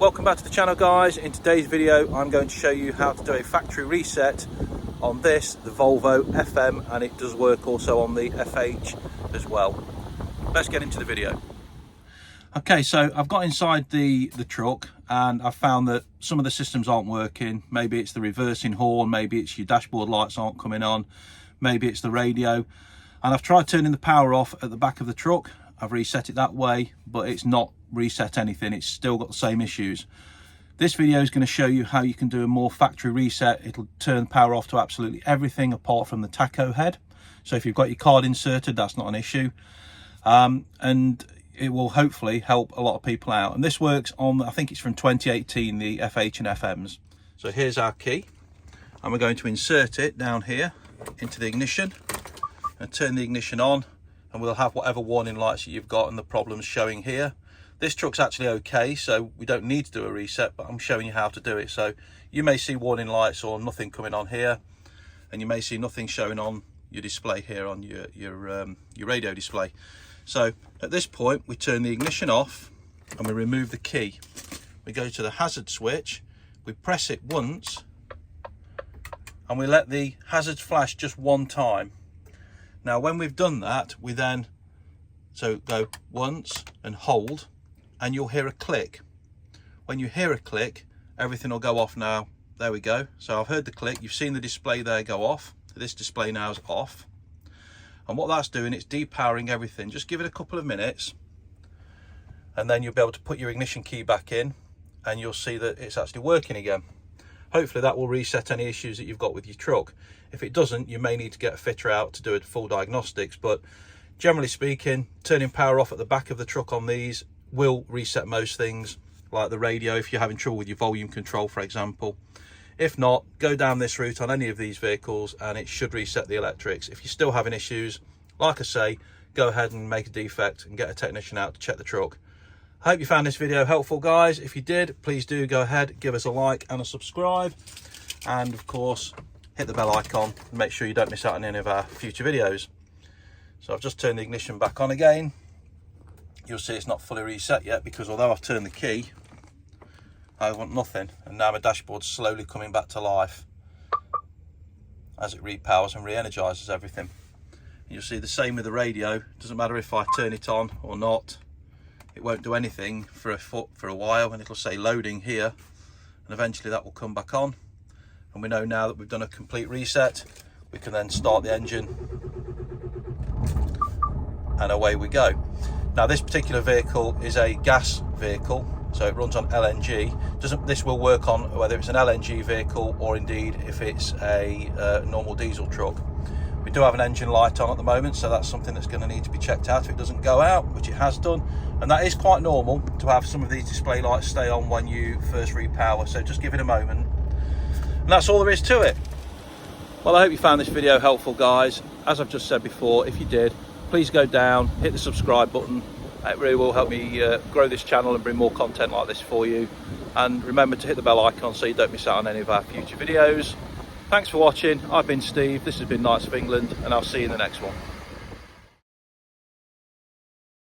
Welcome back to the channel, guys. In today's video I'm going to show you how to do a factory reset on this, the Volvo FM, and it does work also on the FH as well. Let's get into the video. Okay, so I've got inside the truck and I've found that some of the systems aren't working. Maybe it's the reversing horn, maybe it's your dashboard lights aren't coming on, maybe it's the radio. And I've tried turning the power off at the back of the truck. I've reset it that way, but it's not reset anything. It's still got the same issues. This video is going to show you how you can do a more factory reset. It'll turn power off to absolutely everything apart from the tacho head. So if you've got your card inserted, that's not an issue. And it will hopefully help a lot of people out. And this works on, I think it's from 2018, the FH and FMs. So here's our key, and we're going to insert it down here into the ignition and turn the ignition on, and we'll have whatever warning lights that you've got and the problems showing here. This truck's actually okay, so we don't need to do a reset, but I'm showing you how to do it. So you may see warning lights or nothing coming on here, and you may see nothing showing on your display here on your radio display. So at this point we turn the ignition off and we remove the key. We go to the hazard switch, we press it once, and we let the hazards flash just one time. Now when we've done that, we then go once and hold, and you'll hear a click. When you hear a click, everything will go off. Now there we go. So I've heard the click, you've seen the display there go off. This display now is off, and what that's doing, it's depowering everything. Just give it a couple of minutes and then you'll be able to put your ignition key back in and you'll see that it's actually working again. Hopefully that will reset any issues that you've got with your truck. If it doesn't, you may need to get a fitter out to do a full diagnostics, but generally speaking, turning power off at the back of the truck on these will reset most things, like the radio if you're having trouble with your volume control, for example. If not, go down this route on any of these vehicles and it should reset the electrics. If you're still having issues, like I say, go ahead and make a defect and get a technician out to check the truck. I hope you found this video helpful, guys. If you did, please do go ahead, give us a like and a subscribe, and of course hit the bell icon and make sure you don't miss out on any of our future videos. So I've just turned the ignition back on again. You'll see it's not fully reset yet, because although I've turned the key, I want nothing, and now my dashboard's slowly coming back to life as it repowers and re-energizes everything. And you'll see the same with the radio. It doesn't matter if I turn it on or not, it won't do anything for a while, and it'll say loading here, and eventually that will come back on. And we know now that we've done a complete reset, we can then start the engine and away we go. Now this particular vehicle is a gas vehicle, so it runs on LNG. This will work on whether it's an LNG vehicle or indeed if it's a normal diesel truck. We do have an engine light on at the moment, so that's something that's going to need to be checked out if it doesn't go out, which it has done. And that is quite normal to have some of these display lights stay on when you first repower, so just give it a moment. And that's all there is to it. Well, I hope you found this video helpful, guys. As I've just said before, if you did, please go down, hit the subscribe button. It really will help me grow this channel and bring more content like this for you. And remember to hit the bell icon so you don't miss out on any of our future videos. Thanks for watching. I've been Steve, this has been Knights of England, and I'll see you in the next one.